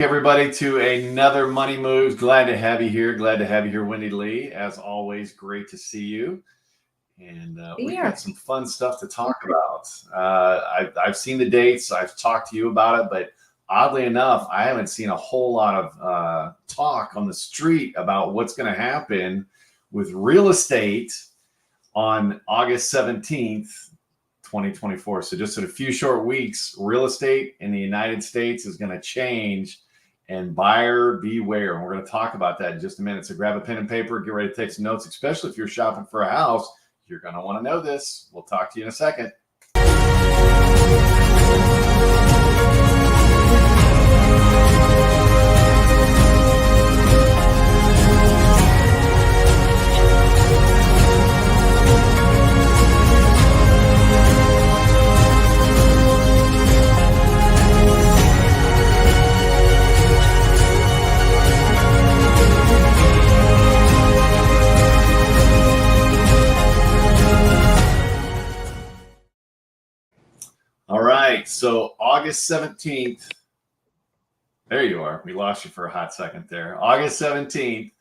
Everybody, to another Money Moves. Glad to have you here. Glad to have you here, Wendy Lee. As always, great to see you. And we got some fun stuff to talk about. I've seen the dates. I've talked to you about it, but oddly enough, I haven't seen a whole lot of talk on the street about what's going to happen with real estate on August 17th, 2024. So just in a few short weeks, real estate in the United States is going to change. And buyer beware. And we're going to talk about that in just a minute. So grab a pen and paper, get ready to take some notes, especially if you're shopping for a house. You're going to want to know this. We'll talk to you in a second. All right, so August 17th, there you are. We lost you for a hot second there. August 17th,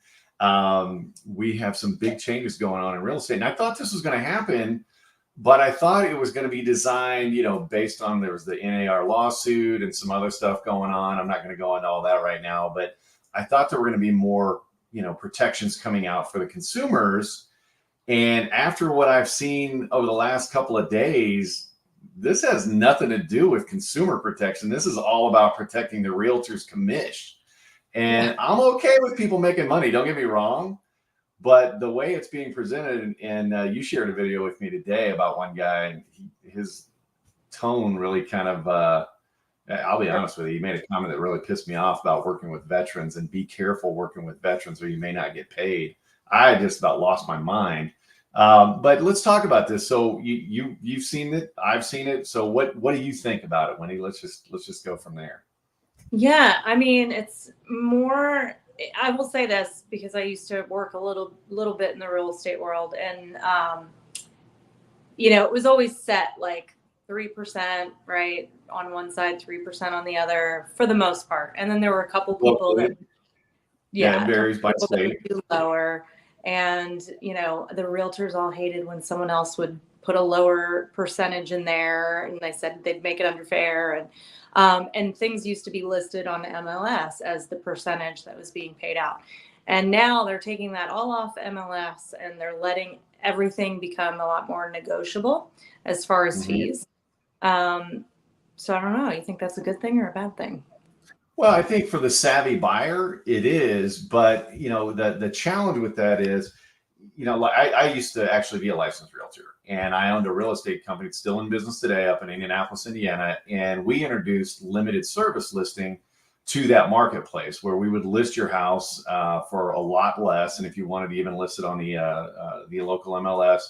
we have some big changes going on in real estate. And I thought this was going to happen, but I thought it was going to be designed, based on there was the NAR lawsuit and some other stuff going on. I'm not going to go into all that right now, but I thought there were going to be more, protections coming out for the consumers. And after what I've seen over the last couple of days, this has nothing to do with consumer protection. This is all about protecting the realtor's commission. And I'm okay with people making money. Don't get me wrong. But the way it's being presented, and you shared a video with me today about one guy, and his tone really kind of, I'll be honest with you, he made a comment that really pissed me off about working with veterans, and be careful working with veterans or you may not get paid. I just about lost my mind. But let's talk about this. So you've seen it, I've seen it. So what do you think about it, Wendy? Let's just go from there. Yeah, I mean, it's more. I will say this because I used to work a little bit in the real estate world, and it was always set like 3%, right, on one side, 3% on the other, for the most part. And then there were a couple people that, it varies by state, lower. And, the realtors all hated when someone else would put a lower percentage in there, and they said they'd make it unfair. And things used to be listed on MLS as the percentage that was being paid out. And now they're taking that all off MLS, and they're letting everything become a lot more negotiable as far as fees. So I don't know. You think that's a good thing or a bad thing? Well, I think for the savvy buyer, it is. But, the challenge with that is, I used to actually be a licensed realtor, and I owned a real estate company. It's still in business today up in Indianapolis, Indiana. And we introduced limited service listing to that marketplace, where we would list your house for a lot less. And if you wanted to even list it on the local MLS,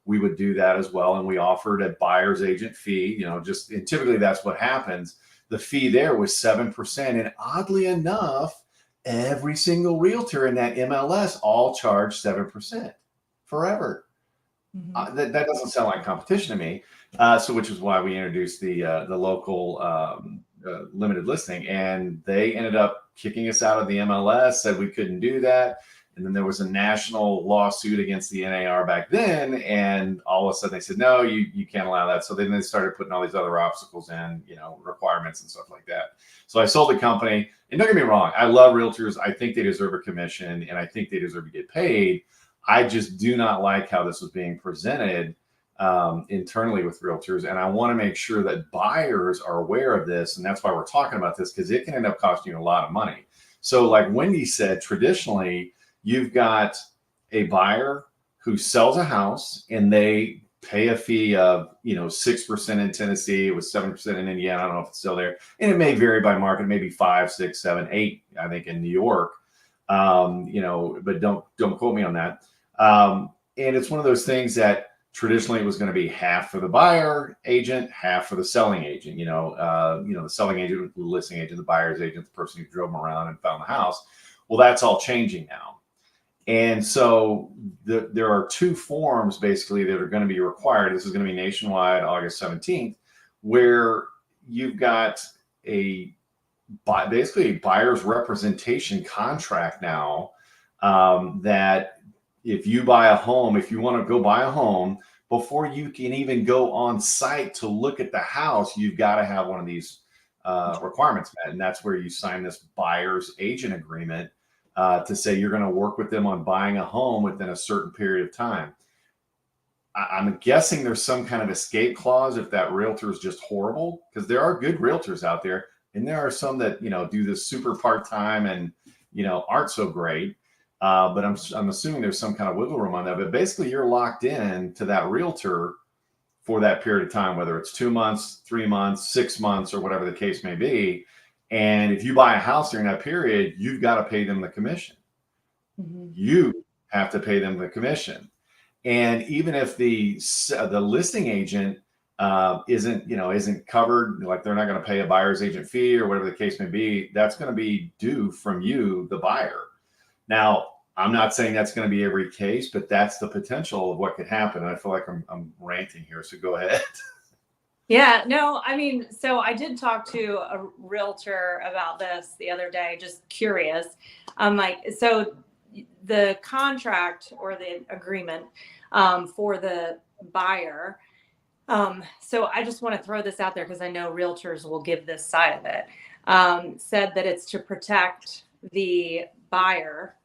we would do that as well. And we offered a buyer's agent fee, and typically that's what happens. The fee there was 7%. And oddly enough, every single realtor in that MLS all charged 7% forever. That doesn't sound like competition to me. So which is why we introduced the local limited listing. And they ended up kicking us out of the MLS, said we couldn't do that. And then there was a national lawsuit against the NAR back then. And all of a sudden they said, no, you can't allow that. So then they started putting all these other obstacles in, requirements and stuff like that. So I sold the company. And don't get me wrong, I love realtors. I think they deserve a commission, and I think they deserve to get paid. I just do not like how this was being presented internally with realtors. And I want to make sure that buyers are aware of this. And that's why we're talking about this, because it can end up costing you a lot of money. So like Wendy said, traditionally, you've got a buyer who sells a house and they pay a fee of, 6% in Tennessee. It was 7% in Indiana. I don't know if it's still there. And it may vary by market, maybe 5, 6, 7, 8, I think in New York. But don't quote me on that. And it's one of those things that traditionally it was going to be half for the buyer agent, half for the selling agent. The selling agent, the listing agent, the buyer's agent, the person who drove them around and found the house. Well, that's all changing now. And so there are two forms basically that are going to be required. This is going to be nationwide, August 17th, where you've got a basically buyer's representation contract now, that if you buy a home, if you want to go buy a home, before you can even go on site to look at the house, you've got to have one of these requirements met. And that's where you sign this buyer's agent agreement to say you're going to work with them on buying a home within a certain period of time. I'm guessing there's some kind of escape clause if that realtor is just horrible, because there are good realtors out there, and there are some that, you know, do this super part-time and, you know, aren't so great. But I'm assuming there's some kind of wiggle room on that. But basically, you're locked in to that realtor for that period of time, whether it's 2 months, 3 months, 6 months, or whatever the case may be. And if you buy a house during that period, you've got to pay them the commission. Mm-hmm. You have to pay them the commission. And even if the listing agent isn't covered, like they're not going to pay a buyer's agent fee or whatever the case may be, that's going to be due from you, the buyer. Now, I'm not saying that's going to be every case, but that's the potential of what could happen. And I feel like I'm ranting here, so go ahead. Yeah, no, I mean, so I did talk to a realtor about this the other day, just curious. I'm like, so the contract or the agreement for the buyer. So I just want to throw this out there because I know realtors will give this side of it. Said that it's to protect the buyer.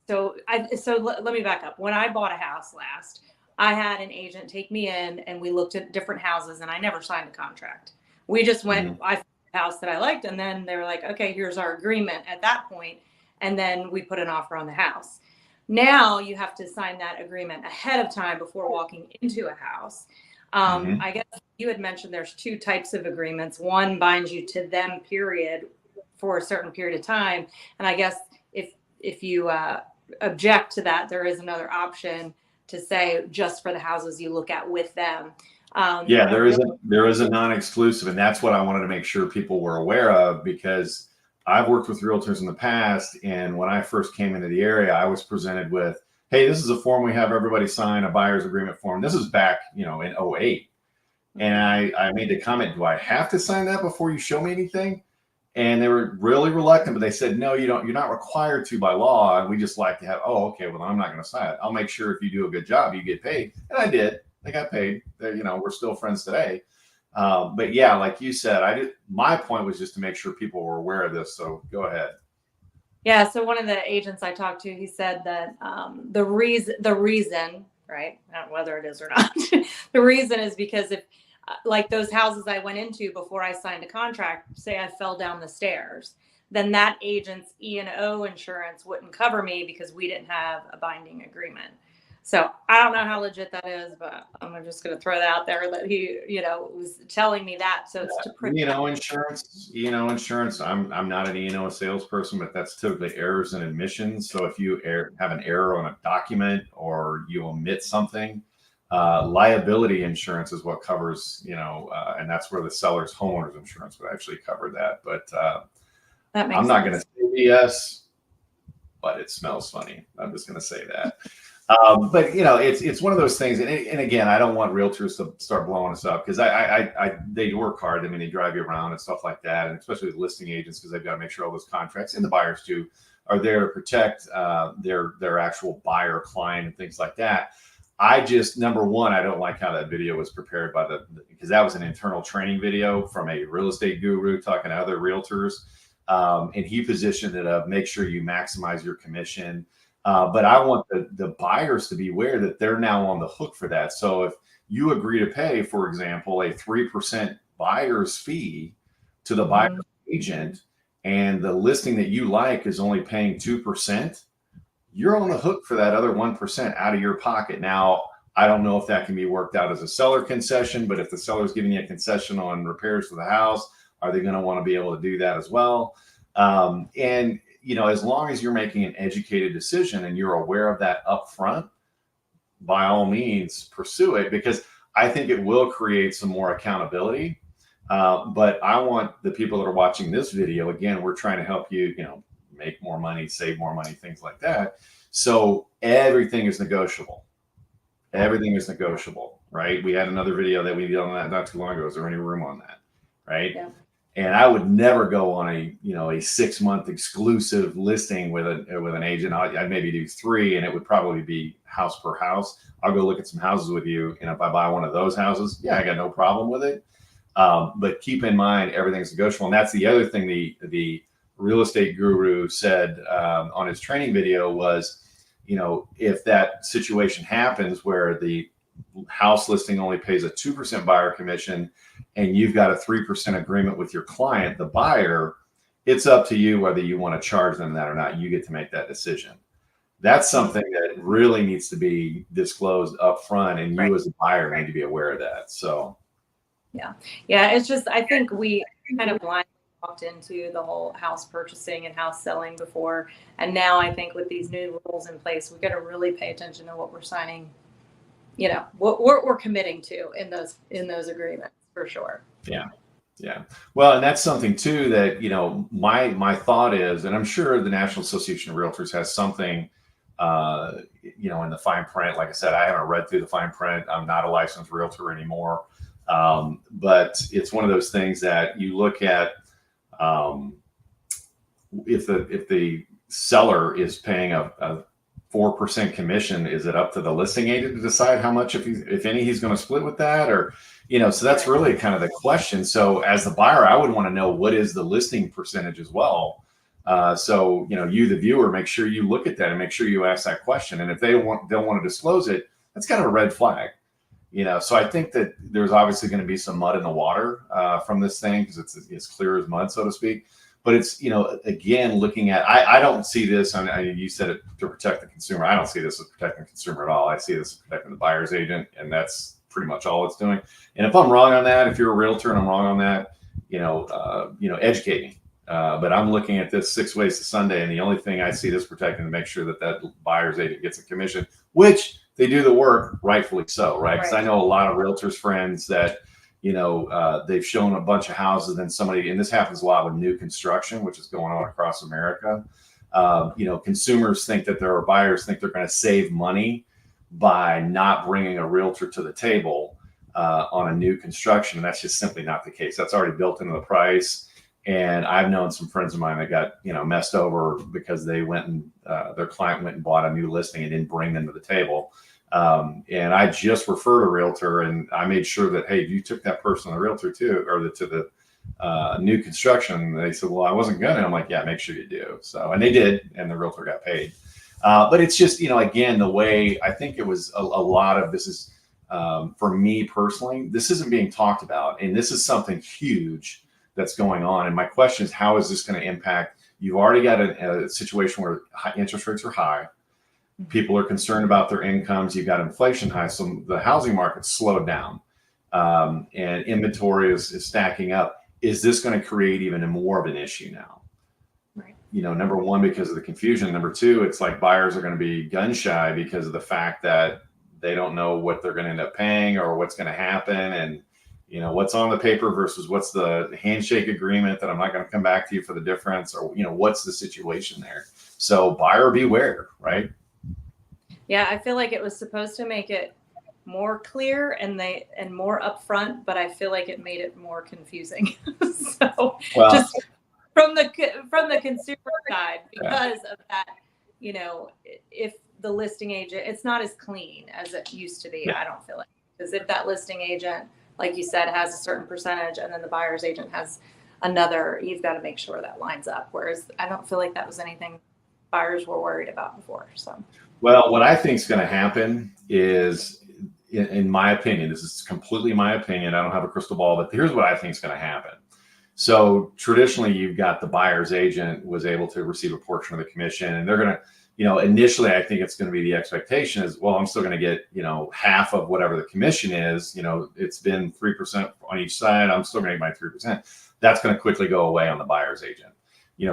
So let me back up. When I bought a house last, I had an agent take me in and we looked at different houses and I never signed a contract. We just went, I found a house that I liked, and then they were like, okay, here's our agreement at that point. And then we put an offer on the house. Now you have to sign that agreement ahead of time before walking into a house. I guess you had mentioned there's two types of agreements. One binds you to them, period, for a certain period of time. And I guess if you object to that, there is another option to say just for the houses you look at with them. Yeah, there is a non-exclusive, and that's what I wanted to make sure people were aware of, because I've worked with realtors in the past, and when I first came into the area, I was presented with, hey, this is a form we have everybody sign, a buyer's agreement form. This is back, in 2008. And I made the comment, do I have to sign that before you show me anything? And they were really reluctant, but they said, no, you don't. You're not required to by law. And we just like to have, oh, okay, well, I'm not going to sign it. I'll make sure if you do a good job, you get paid. And I did. I got paid. We're still friends today. But yeah, like you said, my point was just to make sure people were aware of this. So go ahead. Yeah. So one of the agents I talked to, he said that the reason, right, I don't know whether it is or not, the reason is because if, like those houses I went into before I signed a contract, say I fell down the stairs, then that agent's E&O insurance wouldn't cover me because we didn't have a binding agreement. So I don't know how legit that is, but I'm just going to throw that out there that he, was telling me that. So it's to protect. Insurance. I'm not an E&O salesperson, but that's typically errors and omissions. So if you have an error on a document or you omit something, liability insurance is what covers, and that's where the seller's homeowner's insurance would actually cover that. But I'm not going to say yes, but it smells funny. I'm just going to say that. But it's one of those things. And again, I don't want realtors to start blowing us up, because they work hard. I mean, they drive you around and stuff like that. And especially with listing agents, because they've got to make sure all those contracts, and the buyers too, are there to protect their actual buyer client and things like that. Number one, I don't like how that video was prepared because that was an internal training video from a real estate guru talking to other realtors. And he positioned it of make sure you maximize your commission. But I want the buyers to be aware that they're now on the hook for that. So if you agree to pay, for example, a 3% buyer's fee to the buyer agent, and the listing that you like is only paying 2%, you're on the hook for that other 1% out of your pocket. Now, I don't know if that can be worked out as a seller concession, but if the seller's giving you a concession on repairs to the house, are they going to want to be able to do that as well? And as long as you're making an educated decision and you're aware of that up front, by all means, pursue it, because I think it will create some more accountability. But I want the people that are watching this video, again, we're trying to help you, make more money, save more money, things like that. So everything is negotiable. Everything is negotiable, right? We had another video that we did on that not too long ago. Is there any room on that? Right. Yeah. And I would never go on a 6-month exclusive listing with an agent. I'd maybe do 3, and it would probably be house per house. I'll go look at some houses with you, and if I buy one of those houses, yeah, I got no problem with it. But keep in mind, everything's negotiable, and that's the other thing the real estate guru said on his training video was, if that situation happens where the house listing only pays a 2% buyer commission and you've got a 3% agreement with your client, the buyer, it's up to you whether you want to charge them that or not. You get to make that decision. That's something that really needs to be disclosed up front, and you as a buyer need to be aware of that. So yeah, it's just, I think we kind of blindly walked into the whole house purchasing and house selling before, and now I think with these new rules in place, we got to really pay attention to what we're signing, what we're committing to in those agreements, for sure. Yeah. Well, and that's something too that, my thought is, and I'm sure the National Association of Realtors has something, in the fine print. Like I said, I haven't read through the fine print. I'm not a licensed realtor anymore. But it's one of those things that you look at, if the seller is paying a 4% commission, is it up to the listing agent to decide how much, if any, he's going to split with that? Or, so that's really kind of the question. So as the buyer, I would want to know, what is the listing percentage as well? So, you, the viewer, make sure you look at that and make sure you ask that question. And if they don't want to disclose it, that's kind of a red flag. So I think that there's obviously going to be some mud in the water from this thing, because it's as clear as mud, so to speak. But it's, again, looking at, I don't see this, you said it to protect the consumer. I don't see this as protecting the consumer at all. I see this as protecting the buyer's agent, and that's pretty much all it's doing. And if I'm wrong on that, if you're a realtor and I'm wrong on that, educate me. But I'm looking at this 6 ways to Sunday, and the only thing I see this protecting to make sure that buyer's agent gets a commission, which they do the work, rightfully so, right? Because I know a lot of realtors friends that, they've shown a bunch of houses, and somebody, and this happens a lot with new construction, which is going on across America. Consumers think that buyers think they're going to save money by not bringing a realtor to the table on a new construction. And that's just simply not the case. That's already built into the price. And I've known some friends of mine that got, messed over because they went and their client went and bought a new listing and didn't bring them to the table. And I just referred a realtor, and I made sure that, hey, you took that person, the realtor too, or to the new construction. And they said, well, I wasn't going to. I'm like, yeah, make sure you do. So, and they did, and the realtor got paid. But it's just, again, the way I think it was a lot of this is, for me personally, this isn't being talked about. And this is something huge that's going on. And my question is, how is this going to impact? You've already got a situation where interest rates are high. People are concerned about their incomes. You've got inflation high. So the housing market slowed down, and inventory is stacking up. Is this going to create even more of an issue now? Right. Number one, because of the confusion. Number two, it's like buyers are going to be gun shy because of the fact that they don't know what they're going to end up paying or what's going to happen. And, what's on the paper versus what's the handshake agreement that I'm not going to come back to you for the difference, or, what's the situation there? So buyer beware, right? Yeah, I feel like it was supposed to make it more clear and more upfront, but I feel like it made it more confusing. So just from the consumer side, because of that, if the listing agent, it's not as clean as it used to be. Yeah. I don't feel like, because if that listing agent, like you said, has a certain percentage, and then the buyer's agent has another, you've got to make sure that lines up. Whereas I don't feel like that was anything buyers were worried about before. So. Well, what I think is going to happen is, in my opinion, this is completely my opinion, I don't have a crystal ball, but here's what I think is going to happen. So traditionally, you've got the buyer's agent was able to receive a portion of the commission, and they're going to, initially, I think it's going to be the expectation is, well, I'm still going to get, half of whatever the commission is. It's been 3% on each side. I'm still going to get my 3%. That's going to quickly go away on the buyer's agent,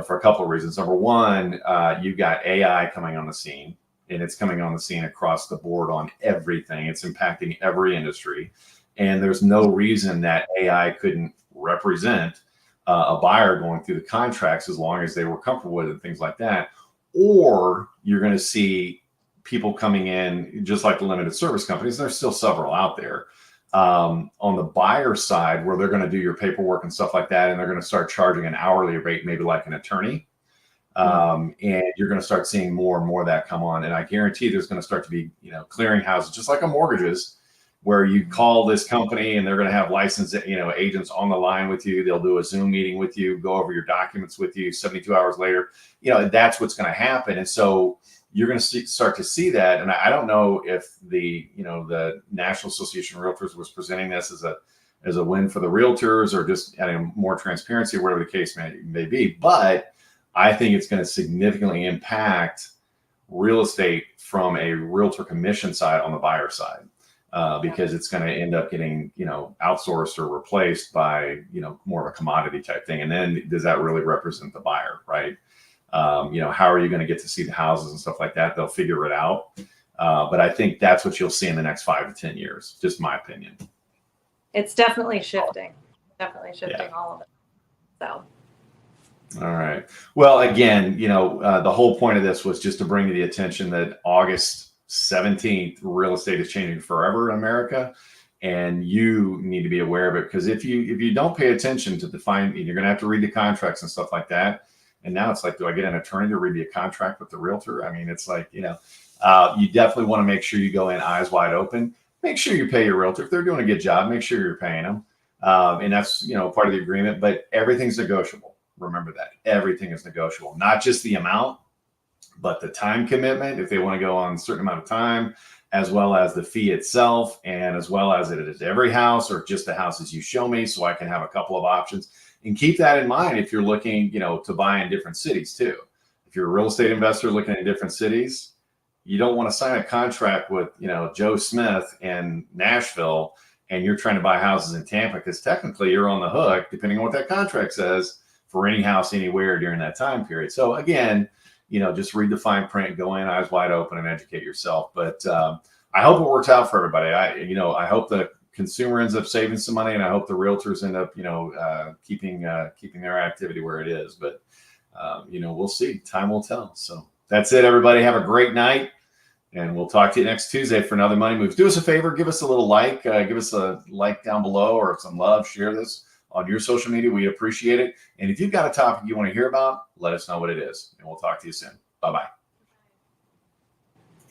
for a couple of reasons. Number one, you've got AI coming on the scene. And it's coming on the scene across the board on everything. It's impacting every industry. And there's no reason that AI couldn't represent a buyer going through the contracts as long as they were comfortable with it and things like that. Or you're going to see people coming in, just like the limited service companies. There's still several out there. On the buyer side, where they're going to do your paperwork and stuff like that, and they're going to start charging an hourly rate, maybe like an attorney. And you're going to start seeing more and more of that come on. And I guarantee there's going to start to be, clearinghouses, just like on mortgages, where you call this company and they're going to have licensed, agents on the line with you. They'll do a Zoom meeting with you, go over your documents with you 72 hours later. That's what's going to happen. And so you're going to start to see that. And I don't know if the National Association of Realtors was presenting this as a win for the realtors or just adding more transparency, whatever the case may be. But I think it's going to significantly impact real estate from a realtor commission side on the buyer side, because it's going to end up getting, outsourced or replaced by, more of a commodity type thing. And then does that really represent the buyer, right? How are you going to get to see the houses and stuff like that? They'll figure it out. But I think that's what you'll see in the next 5 to 10 years, just my opinion. It's definitely shifting, all of it. So. All right. Well, again, the whole point of this was just to bring to the attention that August 17th, real estate is changing forever in America, and you need to be aware of it, because if you don't pay attention to you're going to have to read the contracts and stuff like that. And now it's like, do I get an attorney to read me a contract with the realtor? I mean, it's like, you definitely want to make sure you go in eyes wide open. Make sure you pay your realtor. If they're doing a good job, make sure you're paying them. And that's, part of the agreement, but everything's negotiable. Remember that everything is negotiable, not just the amount, but the time commitment, if they want to go on a certain amount of time, as well as the fee itself, and as well as it is every house or just the houses you show me, so I can have a couple of options. And keep that in mind if you're looking, to buy in different cities too. If you're a real estate investor looking at different cities, you don't want to sign a contract with, Joe Smith in Nashville, and you're trying to buy houses in Tampa, because technically you're on the hook, depending on what that contract says, for any house anywhere during that time period. So again, just read the fine print, go in eyes wide open, and educate yourself. But I hope it works out for everybody. I hope the consumer ends up saving some money, and I hope the realtors end up, keeping their activity where it is. But we'll see. Time will tell. So that's it, everybody. Have a great night, and we'll talk to you next Tuesday for another Money Moves. Do us a favor, give us a little like, give us a like down below, or some love. Share this on your social media. We appreciate it. And if you've got a topic you want to hear about, let us know what it is, and we'll talk to you soon. Bye-bye.